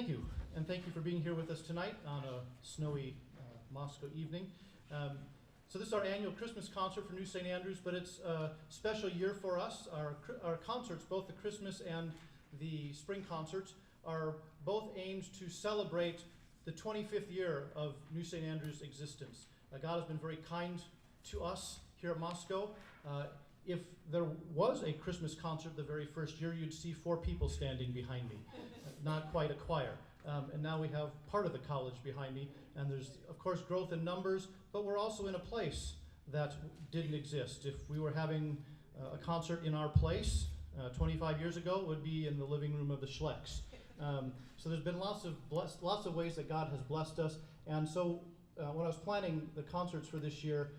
thank you, and thank you for being here with us tonight on a snowy Moscow evening. So this is our annual Christmas concert for New St. Andrews, but it's a special year for us. Our concerts, both the Christmas and the spring concerts, are both aimed to celebrate the 25th year of New St. Andrews' existence. God has been very kind to us here at Moscow. If there was a Christmas concert the very first year, you'd see 4 people standing behind me, not quite a choir. And now we have part of the college behind me, and there's, of course, growth in numbers, but we're also in a place that didn't exist. If we were having a concert in our place 25 years ago, it would be in the living room of the Schlecks. So there's been lots of ways that God has blessed us, and so when I was planning the concerts for this year,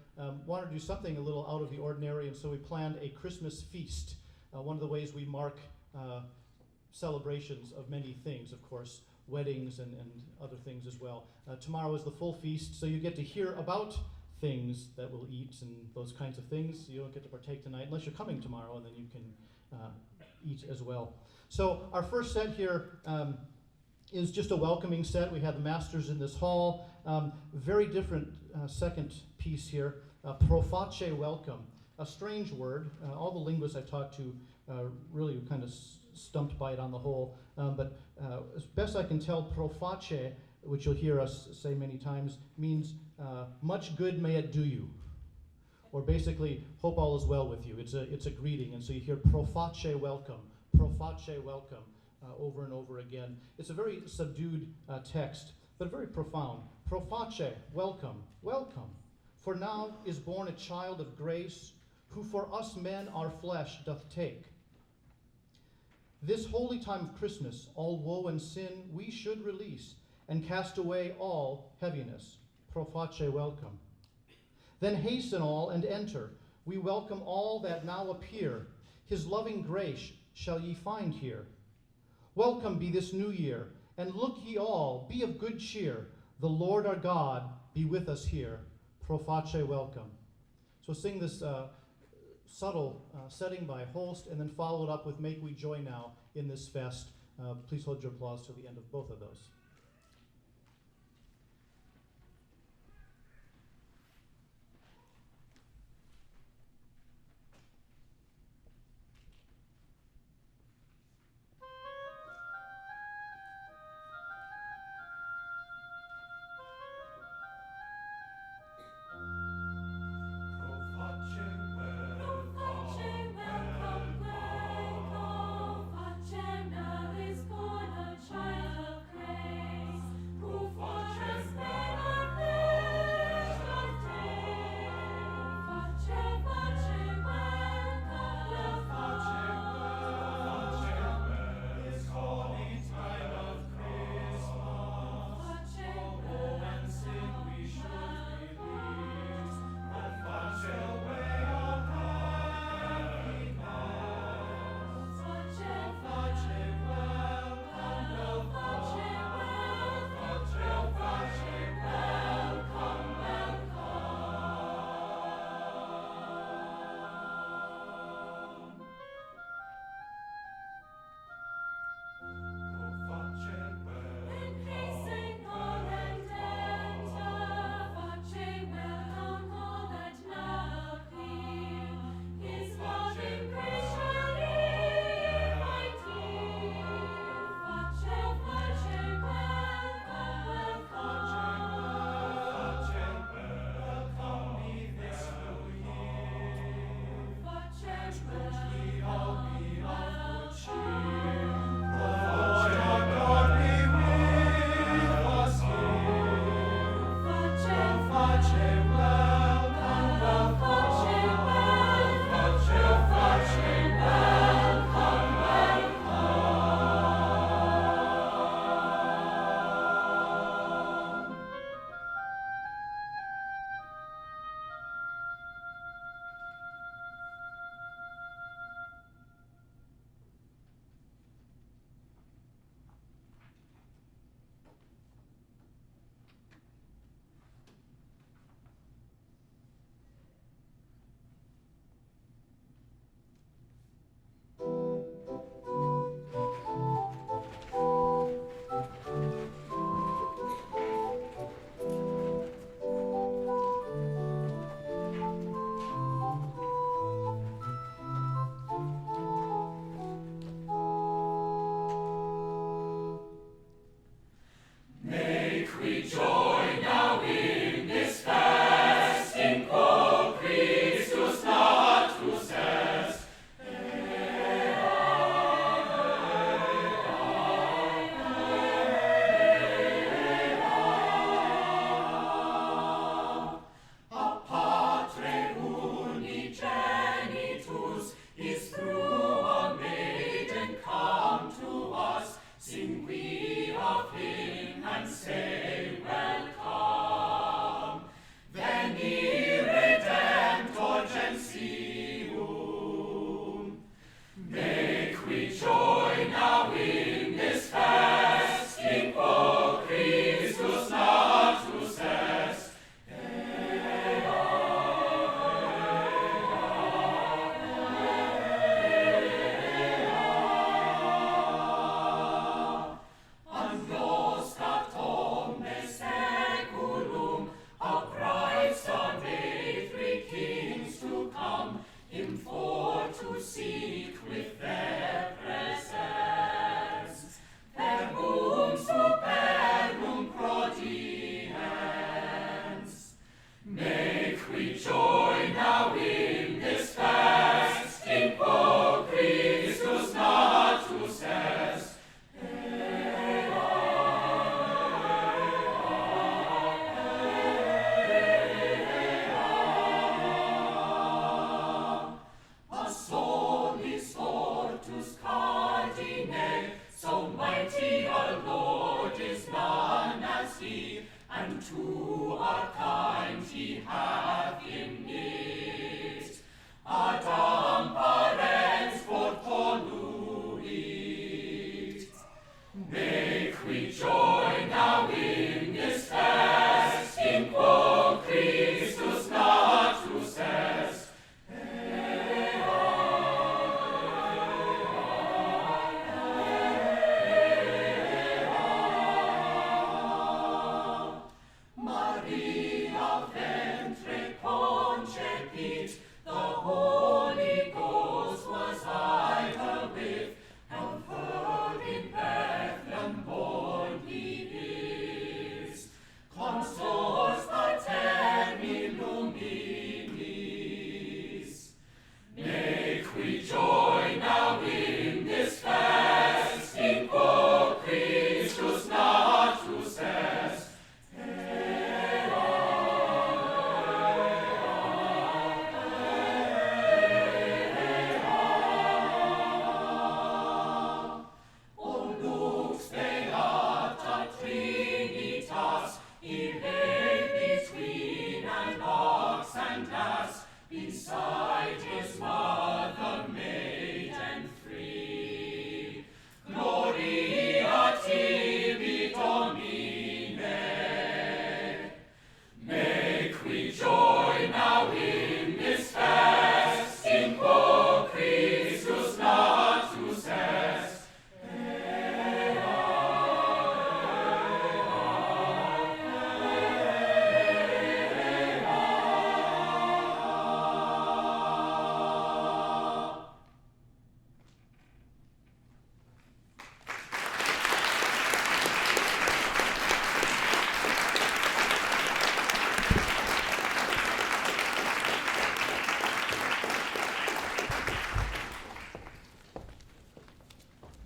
wanted to do something a little out of the ordinary, and so we planned a Christmas feast. One of the ways we mark celebrations of many things, of course, weddings and other things as well. Tomorrow is the full feast, so you get to hear about things that we'll eat and those kinds of things. You don't get to partake tonight unless you're coming tomorrow, and then you can eat as well. So our first set here is just a welcoming set. We have the masters in this hall. Very different second piece here, pro face welcome. A strange word. All the linguists I've talked to really kind of stumped by it on the whole. But as best I can tell, pro face, which you'll hear us say many times, means much good may it do you. Or basically, hope all is well with you. It's a greeting, and so you hear pro face welcome, over and over again. It's a very subdued text, but very profound. Pro face, welcome, welcome. For now is born a child of grace, who for us men our flesh doth take. This holy time of Christmas, all woe and sin we should release, and cast away all heaviness. Pro face, welcome. Then hasten all and enter. We welcome all that now appear. His loving grace shall ye find here. Welcome be this new year, and look ye all, be of good cheer. The Lord our God be with us here. Pro face, welcome. So sing this subtle setting by Holst, and then follow it up with Make We Joy Now in this fest. Please hold your applause till the end of both of those. Now is born a child of grace.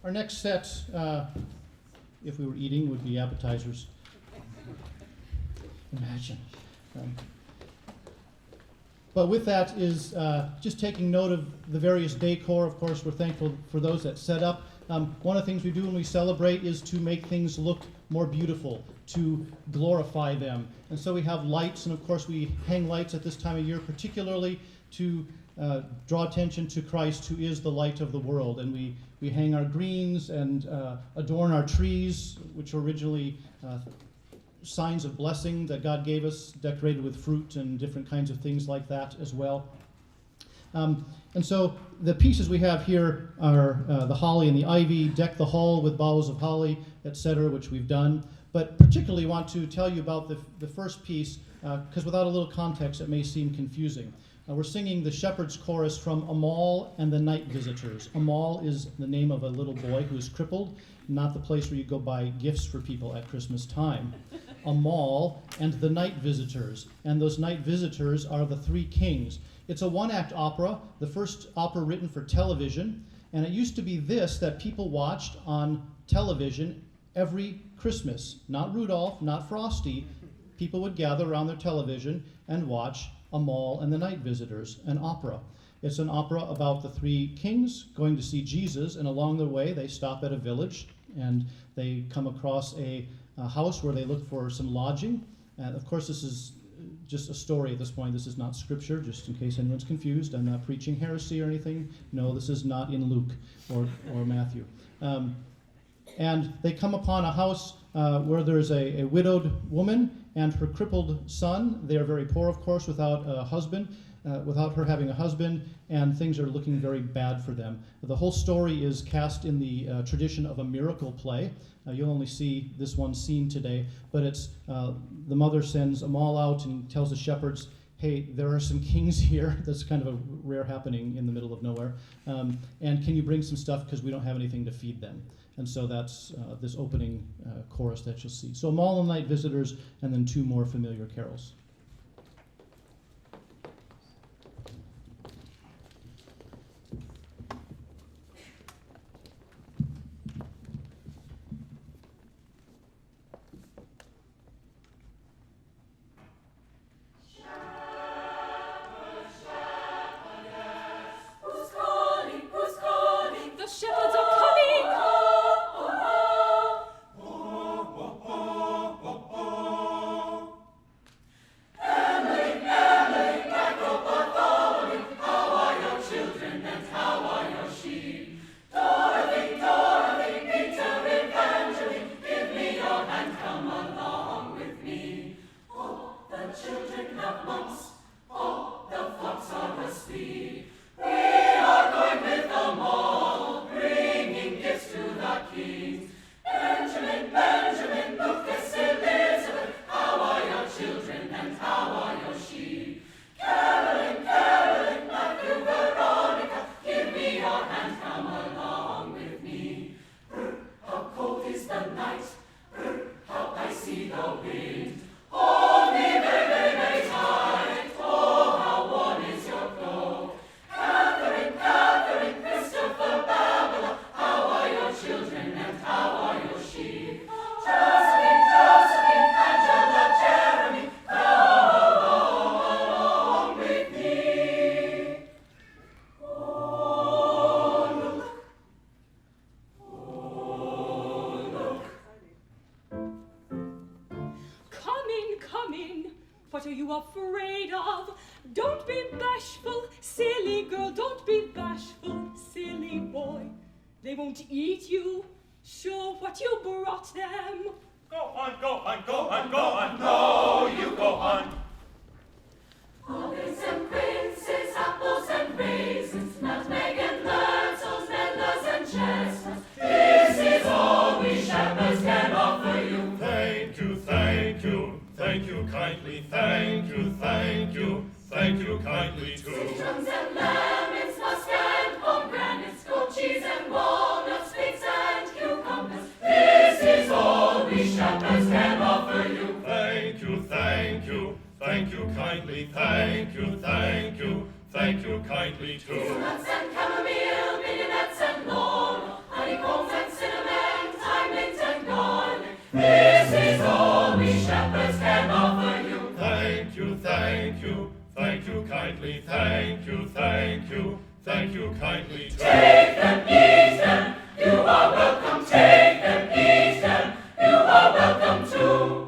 Our next set, if we were eating, would be appetizers. Imagine. But with that is just taking note of the various decor. Of course, we're thankful for those that set up. One of the things we do when we celebrate is to make things look more beautiful, to glorify them. And so we have lights, and of course we hang lights at this time of year, particularly to draw attention to Christ, who is the light of the world. And we hang our greens and adorn our trees, which were originally signs of blessing that God gave us, decorated with fruit and different kinds of things like that as well. And so the pieces we have here are the holly and the ivy, deck the hall with boughs of holly, etc., which we've done. But particularly want to tell you about the first piece, because without a little context it may seem confusing. We're singing the Shepherd's Chorus from Amahl and the Night Visitors. Amahl is the name of a little boy who is crippled, not the place where you go buy gifts for people at Christmas time. Amahl and the Night Visitors. And those night visitors are the three kings. It's a one-act opera, the first opera written for television, and it used to be this that people watched on television every Christmas. Not Rudolph, not Frosty. People would gather around their television and watch Amahl and the Night Visitors, an opera. It's an opera about the three kings going to see Jesus, and along the way they stop at a village and they come across a house where they look for some lodging. And of course this is just a story at this point. This is not scripture, just in case anyone's confused. I'm not preaching heresy or anything. No, this is not in Luke or Matthew. And they come upon a house where there's a widowed woman and her crippled son. They are very poor, of course, without a husband, without her having a husband, and things are looking very bad for them. The whole story is cast in the tradition of a miracle play. You'll only see this one scene today, but it's the mother sends Amahl out and tells the shepherds, hey, there are some kings here. That's kind of a rare happening in the middle of nowhere. And can you bring some stuff because we don't have anything to feed them? And so that's this opening chorus that you'll see. So Amahl and Night Visitors, and then two more familiar carols. What are you afraid of? Don't be bashful, silly girl, don't be bashful, silly boy. They won't eat you. Show what you brought them. Go on, go on, go on, go on. No, you go on. Olives and quinces, apples and raisins, nutmeg and myrtles, melons and chestnuts. This is all we shepherds can offer you. Thank you, thank you, thank you kindly, thank you, thank you, thank you kindly too. Citrons and lemons, musk and pomegranates, goat cheese and walnuts, figs and cucumbers. This is all we shepherds can offer you. Thank you, thank you, kindly, thank you, thank you, thank you kindly. Take them, eat them, you are welcome. Take them, eat them, you are welcome too.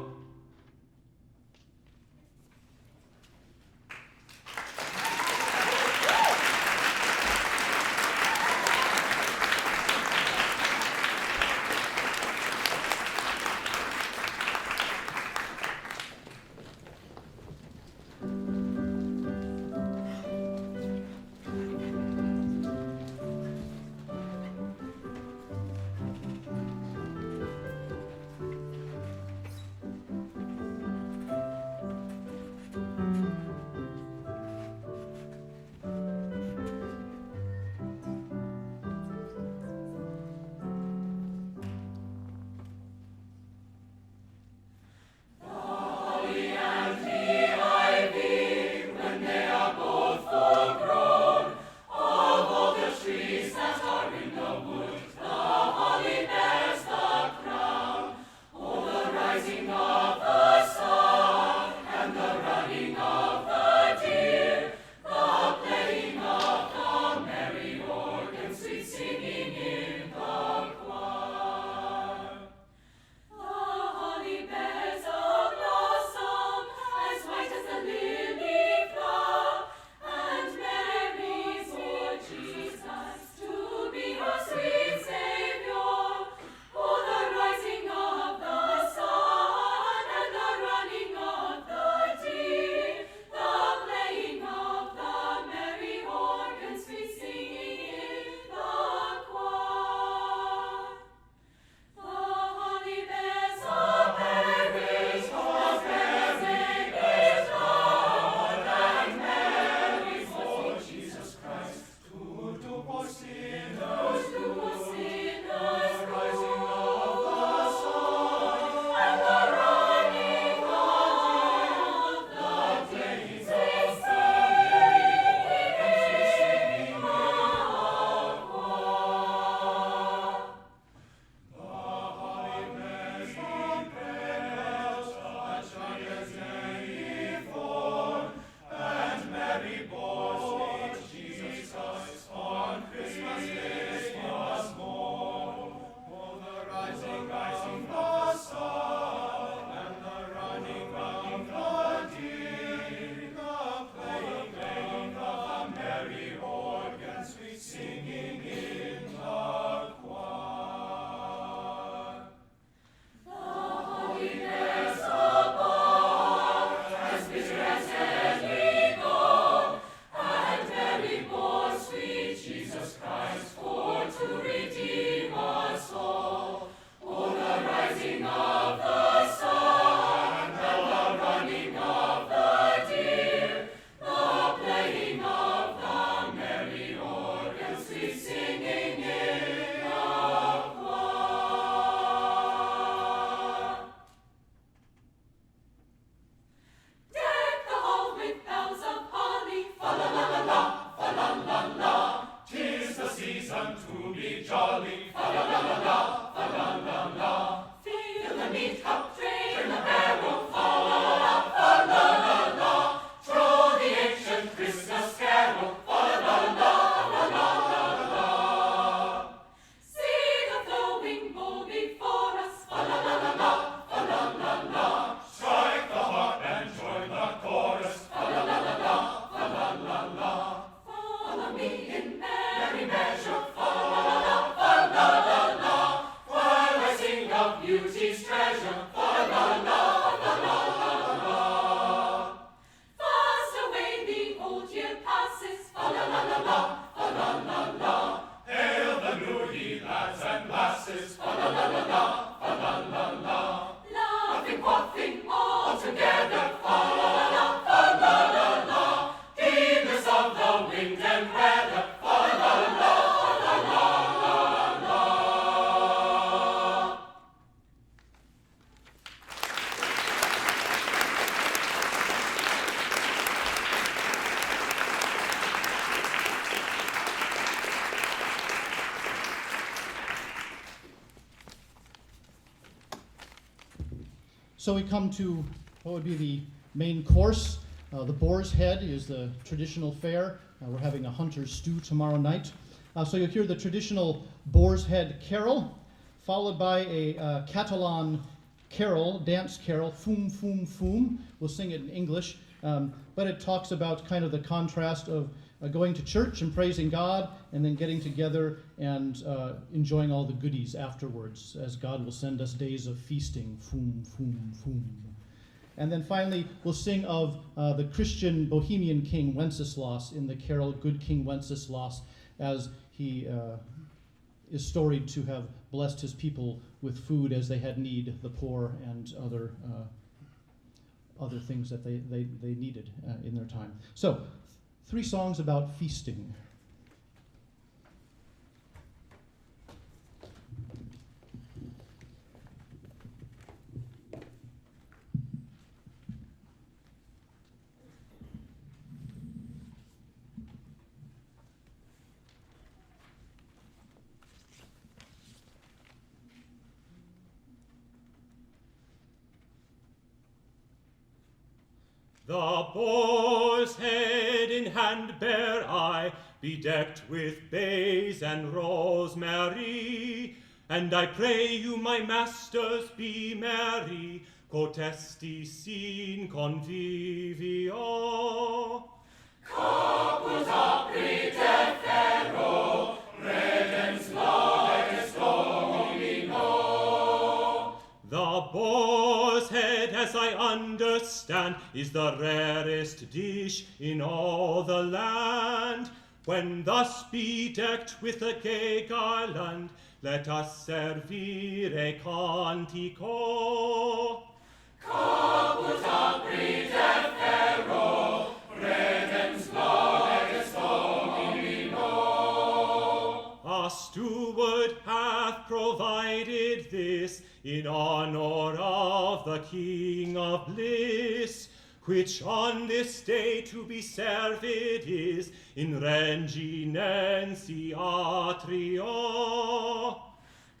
So we come to what would be the main course. The Boar's Head is the traditional fare. We're having a hunter's stew tomorrow night. So you'll hear the traditional Boar's Head carol, followed by a Catalan carol, dance carol, Fum Fum Fum. We'll sing it in English, but it talks about kind of the contrast of going to church and praising God, and then getting together and enjoying all the goodies afterwards, as God will send us days of feasting, Fum Fum Fum. And then finally, we'll sing of the Christian Bohemian king Wenceslas in the carol Good King Wenceslas, as he is storied to have blessed his people with food as they had need, the poor and other things that they needed in their time. So, 3 songs about feasting. The boar's head in hand bear I, bedecked with bays and rosemary, and I pray you, my masters, be merry, cotesti sin convivio. Caput apri te ferro, redens lages Domino. The boar's head, as I understand, is the rarest dish in all the land. When thus bedecked with a gay garland, let us servire cantico. Caput apri te ferro, redens lages Domino. A steward hath provided this in honor of the King of Bliss, which on this day to be served is in reginensi atrio.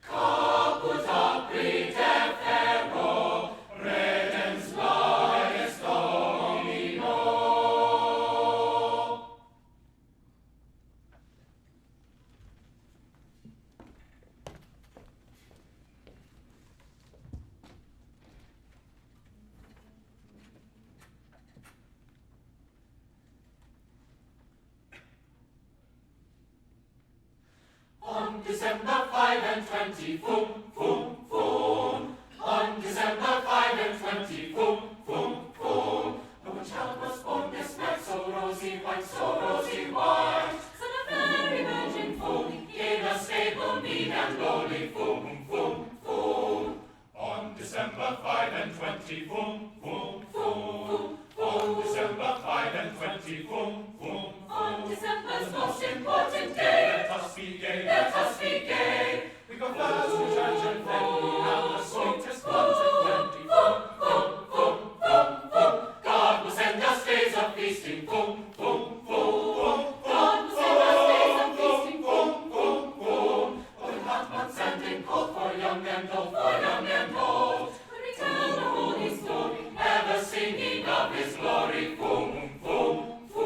Caput apri te ferro, redens lages Domino. On December 5 and 20, fum, fum, fum. On December 5 and 20, fum, fum, fum. The one child was born this night, so rosy white, so rosy white. Son of Mary, Virgin, fum, in a stable meek and lowly, fum, fum, fum. On December 5 and 20, fum, fum, Fum, on December 5 and 20, fum, fum, on December's most important day, let us be gay, let us be gay. we go first to church and then we have the sweetest ones and plenty, Fum, fum, fum, fum, fum. God will send us days of feasting, fum, fum, fum, fum. God will send us days of feasting, fum, fum, fum. Oh, in hot months and in cold, for young and old, for young and old. When we tell the holy story, ever singing of his glory, fum, fum, fum.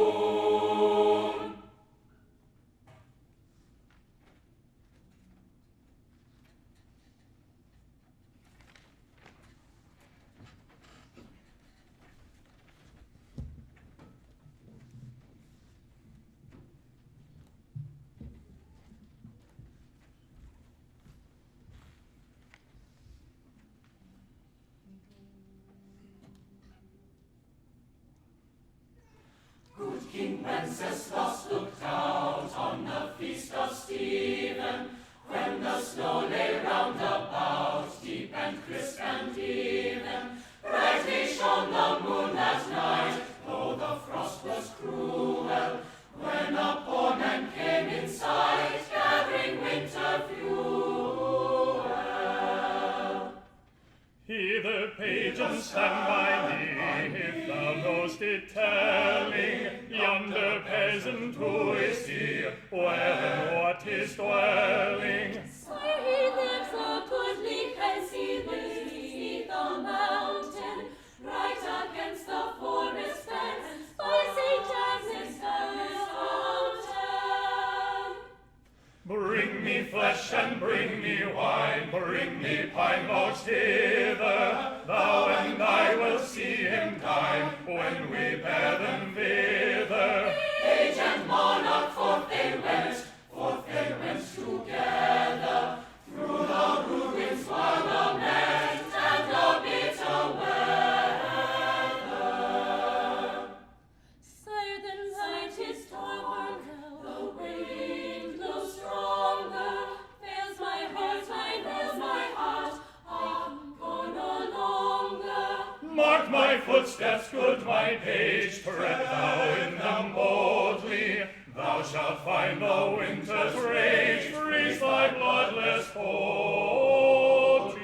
Good King Wenceslas looked out on the feast of Stephen, when the snow lay round about, deep and crisp and even. Brightly shone the moon that night, though the frost was cruel, when a poor man came in sight, gathering winter fuel. Hither, page, and stand by me, if thou know'st it telling, yonder peasant who is he, where and what is dwelling? Sire, he lives a goodly place, he lives beneath the mountain, right against the forest fence, flesh and bring me wine, bring me pine logs hither. Thou and I will see him dine when we bear them thither. Page and monarch forth they went together, through the ruins while the met and the bitter weather. Sire, the night is darker now, the wind blows stronger. Fails my heart, I'm gone no longer. Mark my footsteps, good my page, tread thou in them boldly. Thou shalt find the winter's rage, freeze thy bloodless poultry.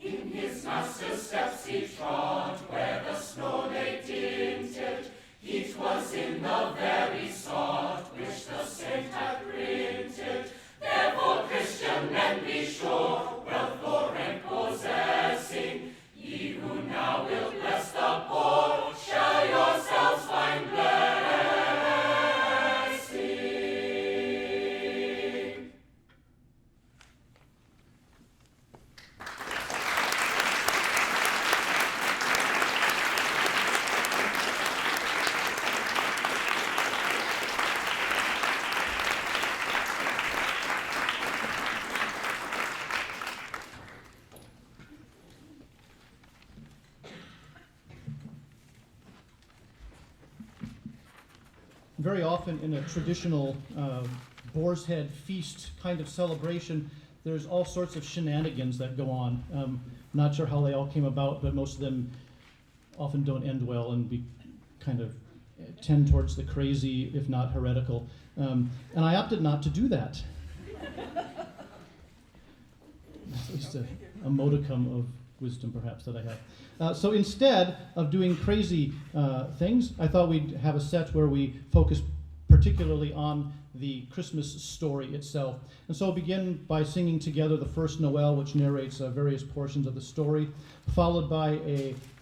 In his master's steps he trod, where the snow lay tinted. Heat was in the very sod which the saint had printed. Therefore, Christian men, be sure, wealth or rank possessing, ye who now will bless the poor, shall yourselves find blessing. Very often in a traditional Boar's Head feast kind of celebration, there's all sorts of shenanigans that go on. Not sure how they all came about, but most of them often don't end well and be kind of tend towards the crazy, if not heretical. And I opted not to do that. At least a modicum of wisdom, perhaps, that I have. So instead of doing crazy things, I thought we'd have a set where we focus particularly on the Christmas story itself. And so we'll begin by singing together the first Noel, which narrates various portions of the story, followed by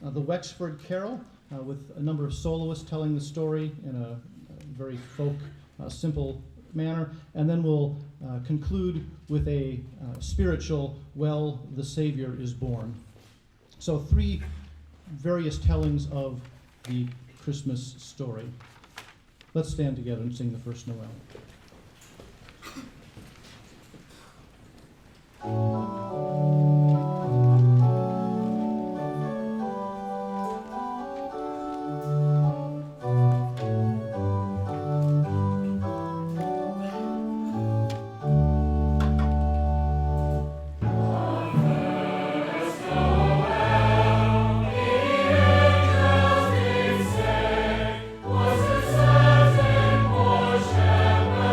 the Wexford Carol, with a number of soloists telling the story in a very folk, simple manner. And then we'll conclude with a spiritual, Well, the Savior is Born. So 3 various tellings of the Christmas story. Let's stand together and sing the first Noel. Was a certain poor shepherd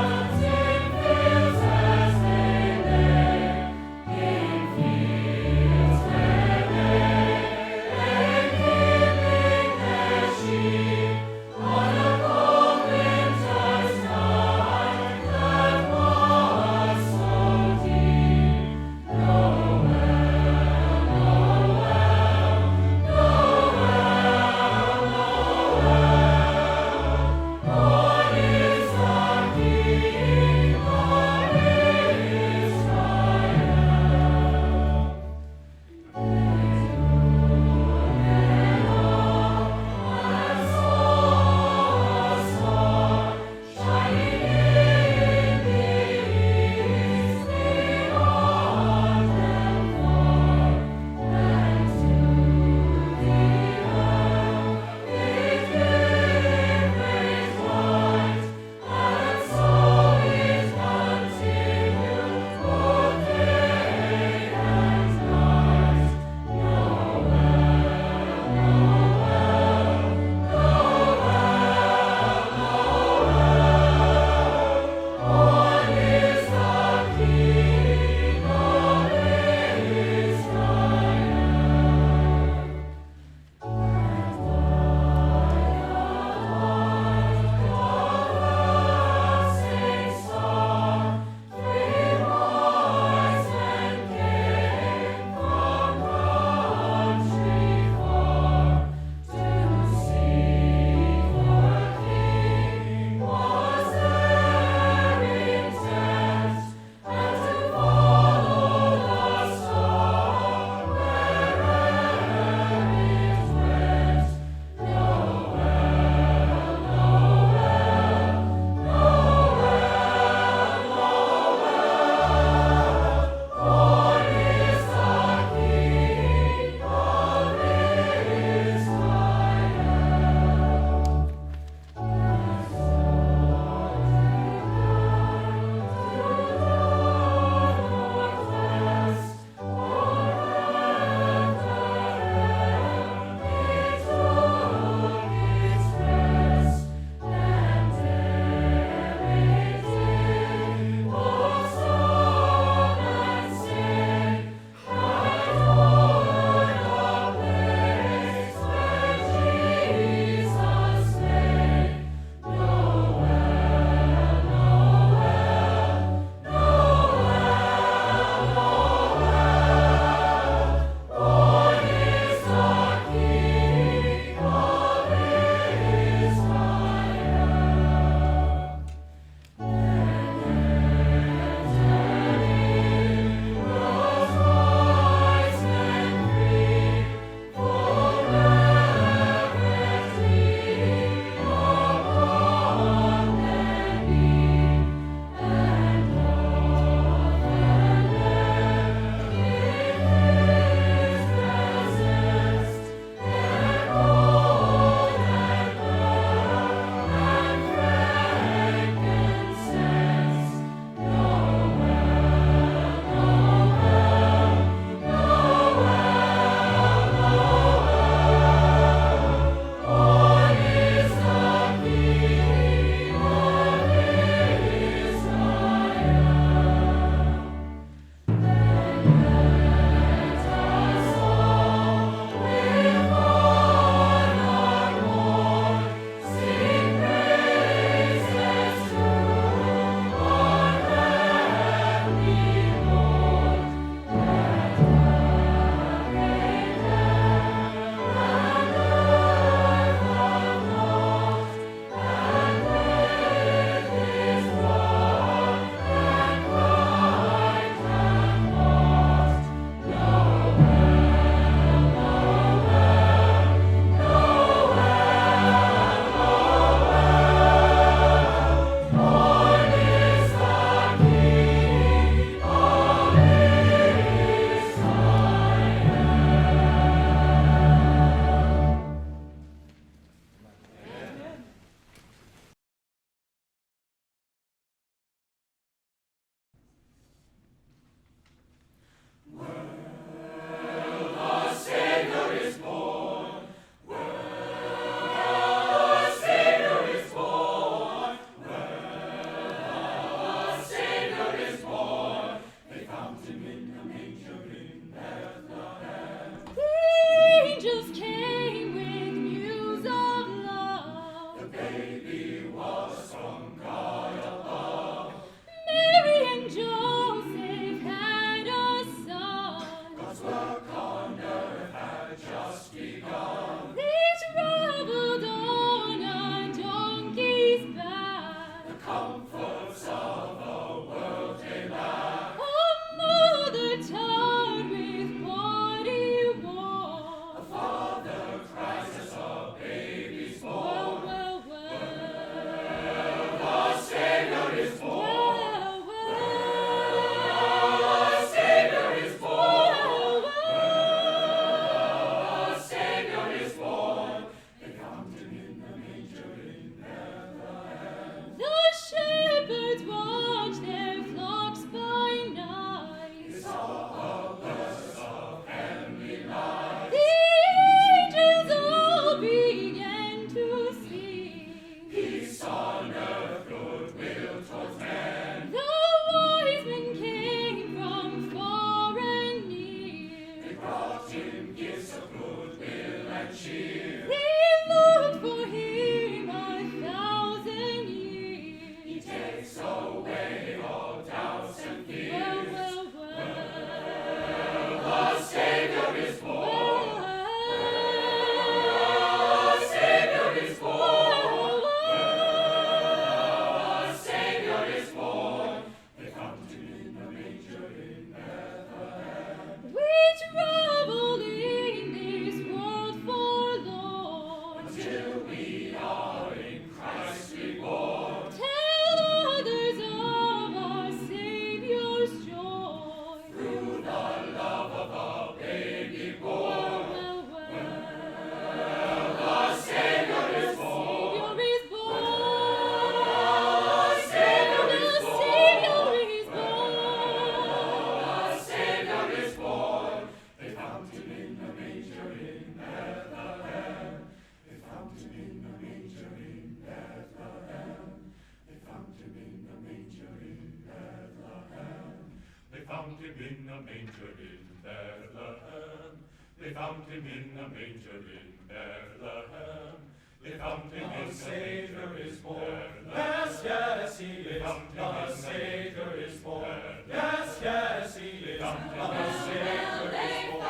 found him in a manger in Bethlehem. They found him in a manger in Bethlehem. They found him in a Savior is born. Yes, yes, he is. The Savior is born. Yes, yes, he is. The Savior is born.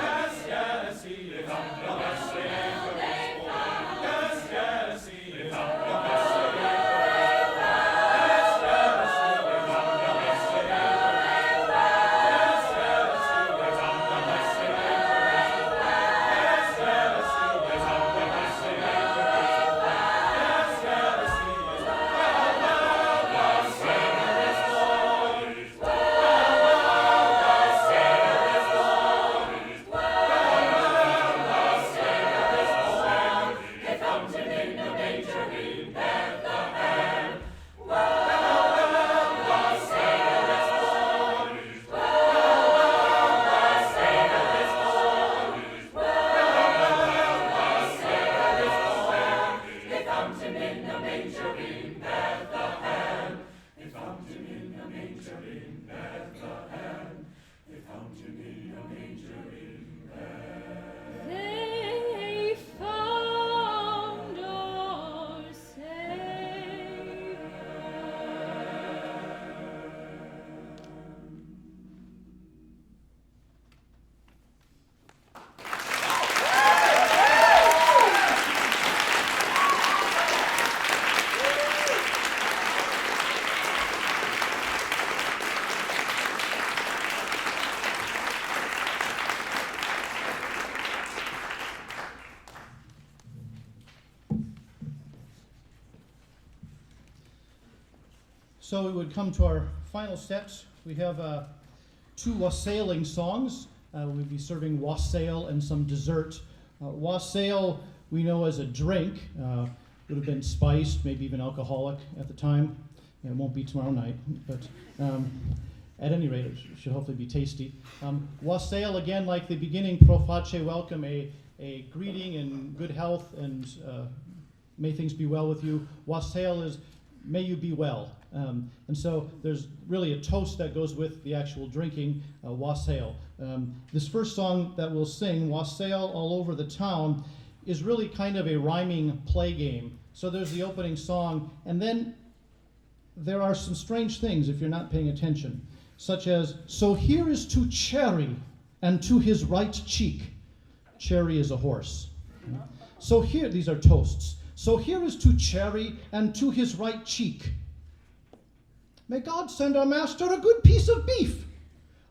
Yes, yes, he is. The Savior is born. Yes, yes, he is. The Savior is born. So we would come to our final set. We have two wassailing songs. We'll be serving wassail and some dessert. Wassail we know as a drink. Would have been spiced, maybe even alcoholic at the time. It won't be tomorrow night, but at any rate, it should hopefully be tasty. Wassail, again, like the beginning pro face welcome, a greeting and good health and may things be well with you. Wassail is may you be well. And so there's really a toast that goes with the actual drinking, wassail. This first song that we'll sing, Wassail All Over the Town, is really kind of a rhyming play game. So there's the opening song, and then there are some strange things if you're not paying attention, such as, so here is to Cherry, and to his right cheek. Cherry is a horse. So here, these are toasts. So here is to Cherry, and to his right cheek. May God send our master a good piece of beef.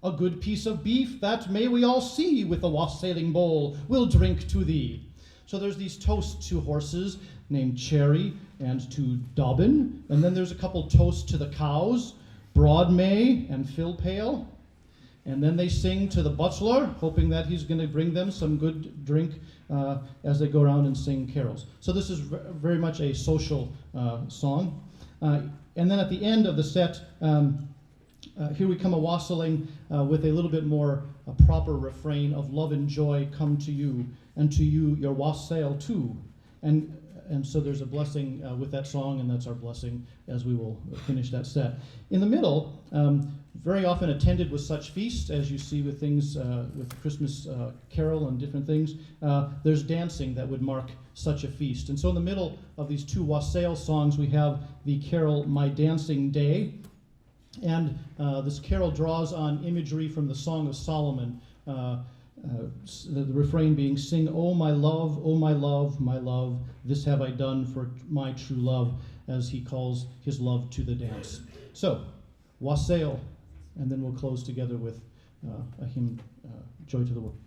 A good piece of beef that may we all see with a wassailing bowl will drink to thee. So there's these toasts to horses named Cherry and to Dobbin. And then there's a couple toasts to the cows, Broadmay and Philpale. And then they sing to the butler, hoping that he's going to bring them some good drink as they go around and sing carols. So this is very much a social song. And then at the end of the set, here we come a wassailing with a little bit more proper refrain of love and joy come to you, and to you your wassail too. And so there's a blessing with that song, and that's our blessing as we will finish that set. In the middle, very often attended with such feasts, as you see with things, with the Christmas carol and different things, there's dancing that would mark such a feast. And so in the middle of these two wassail songs, we have the carol My Dancing Day. And this carol draws on imagery from the Song of Solomon, the refrain being, sing, oh my love, my love, this have I done for my true love, as he calls his love to the dance. So, wassail, and then we'll close together with a hymn, Joy to the World.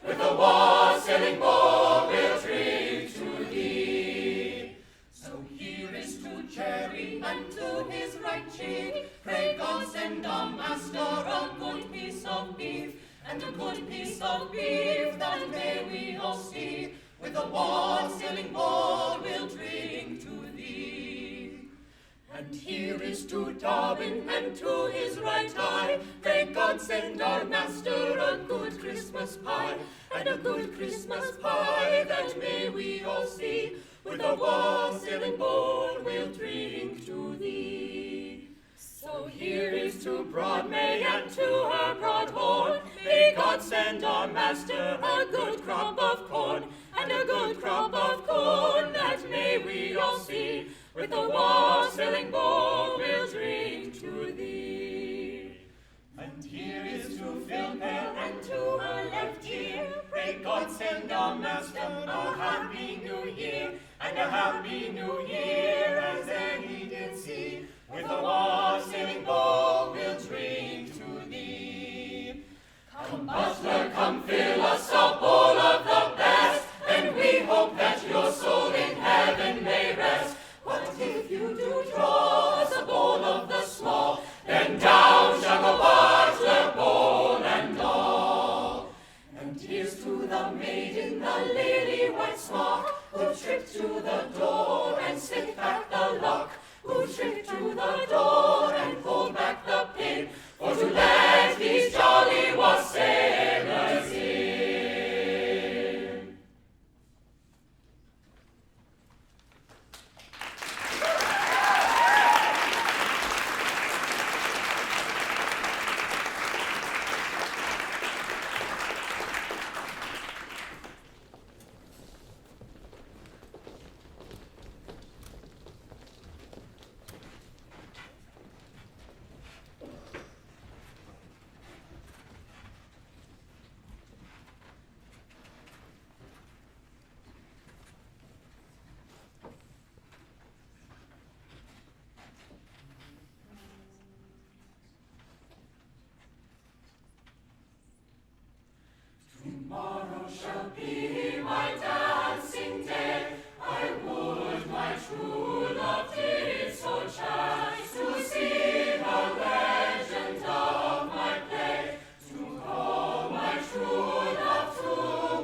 with a wassailing bowl we'll drink to thee. So here is to Jerry and to his right cheek, pray God send our master a good piece of beef, and a good piece of beef that may we all see, with a wassailing bowl we'll drink to thee. And here is to Dobbin and to his right eye, pray God send our master a good Christmas pie, and a good Christmas pie that may we all see, with a wassailing bowl we'll drink to thee. So here is to Broadmay and to her Broadhorn, may God send our master a good crop of corn, and a good crop of corn that may we all see, with a wassailing bowl we'll drink to thee. And here is to Philpale and to her left ear, pray God send our master a happy new year, and a happy new year as any did see, with a wassailing bowl we'll drink to thee. Come butler, come fill us a bowl of the best, and we hope that your soul in heaven may rest. But if you do draw us a bowl of the small, then down shall go butler, bowl and all. And here's to the maid in the lily white smock, who tripped to the door and slipped back the lock, who tripped to the door and pulled back the pin, for to let these jolly wassailers in. Tomorrow shall be my dancing day. I would my true love did so chance to see the legend of my play, to call my true love to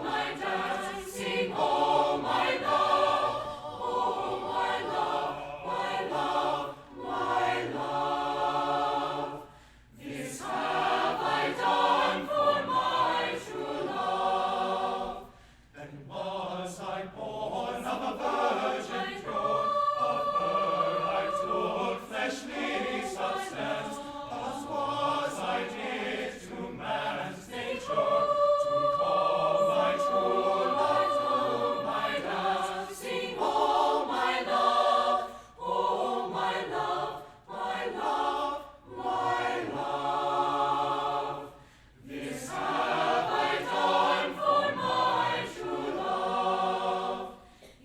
my dance, sing, oh my love, oh my love, my love, my love. This have I done for my true love. Then was I born of a virgin throne, of her I took fleshly substance, as was I did to man's nature, to call my true love to my dance, sing, oh my love, oh my love, my love, my love. This have I done for my true love.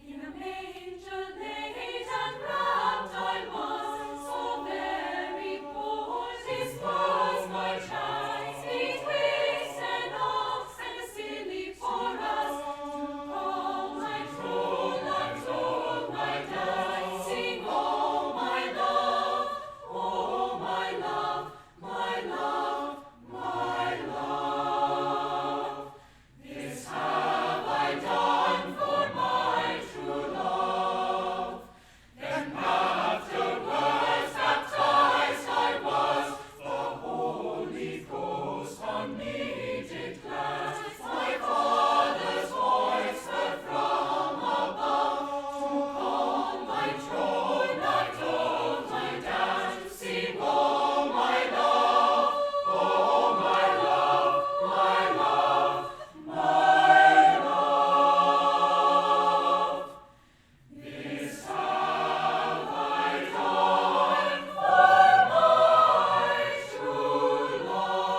In a manger laid and wrapped I was, so very poor. This was my chance, betwixt an ox and a silly for us, to call my true love to my dance, sing, oh my love, oh my love, my love, my love. This have I done for my true love. Then afterwards baptized I was, the Holy Ghost on me did glance, my Father's voice heard from above, to call my true love to my dance, sing, oh my love, oh my love, my love, my love. This have I done for my true love.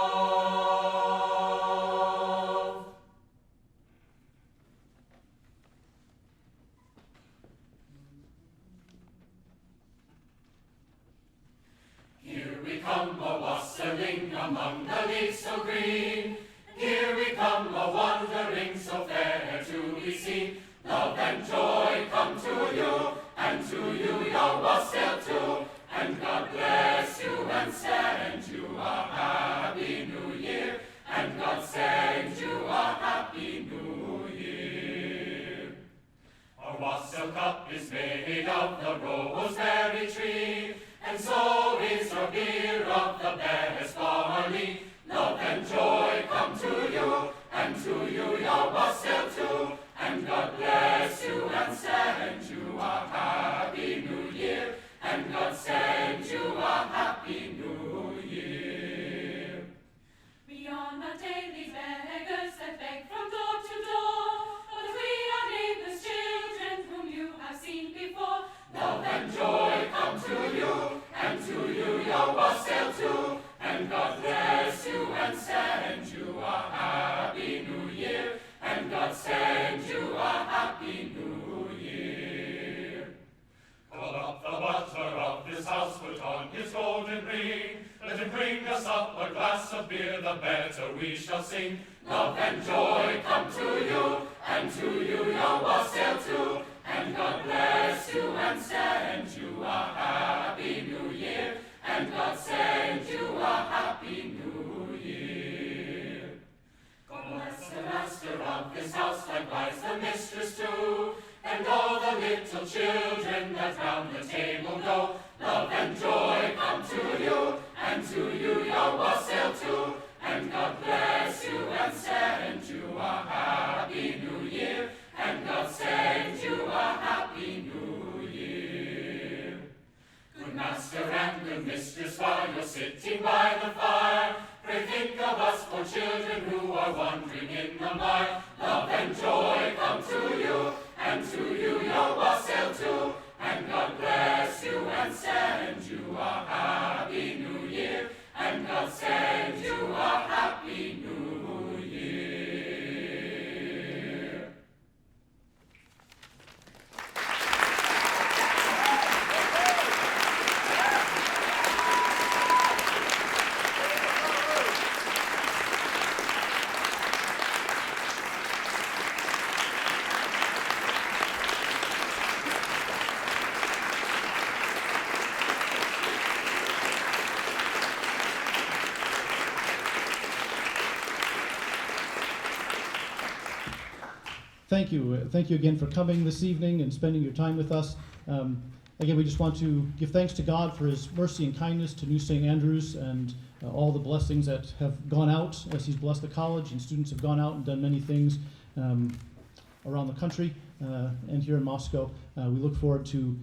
Here we come a-wassailing among the leaves so green, here we come a-wandering and joy come to you, and to you your wassail too. And God bless you and send you a happy new year. And God send you a happy new year. Our wassail cup is made of the roseberry tree, and so is your beer of the best barley. Love and joy come to you, and to you your wassail too. And God bless you and send you a happy new year. And God send you a happy new year. We are not daily beggars that beg from door to door, but we are neighbors' children whom you have seen before. Love and joy come to you, and to you your wassail too. And God bless you and send you a happy new year. And God send you a happy new year. Call up the butler of this house, put on his golden ring. Let him bring us up a glass of beer, the better we shall sing. Love and joy come to you, and to you your wassail too. And God bless you and send you a happy new year. And God send you a happy new year. God bless the master of this house, likewise the mistress too, and all the little children that round the table go. Love and joy come to you, and to you your wassail too. And God bless you and send you a happy new year. And God send you a happy new year. Good master and good mistress, while you're sitting by the fire, pray think of us poor children who are wandering in the mire. Love and joy come to you, and to you your wassail too. And God bless you and send you a happy new year. And God send you a happy new year. Thank you. Thank you again for coming this evening and spending your time with us. Again, we just want to give thanks to God for his mercy and kindness to New St. Andrews and all the blessings that have gone out as he's blessed the college, and students have gone out and done many things around the country and here in Moscow. We look forward to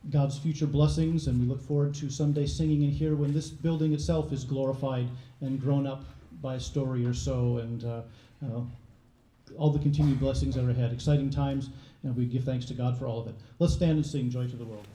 God's future blessings, and we look forward to someday singing in here when this building itself is glorified and grown up by a story or so, and all the continued blessings that are ahead. Exciting times, and we give thanks to God for all of it. Let's stand and sing Joy to the World.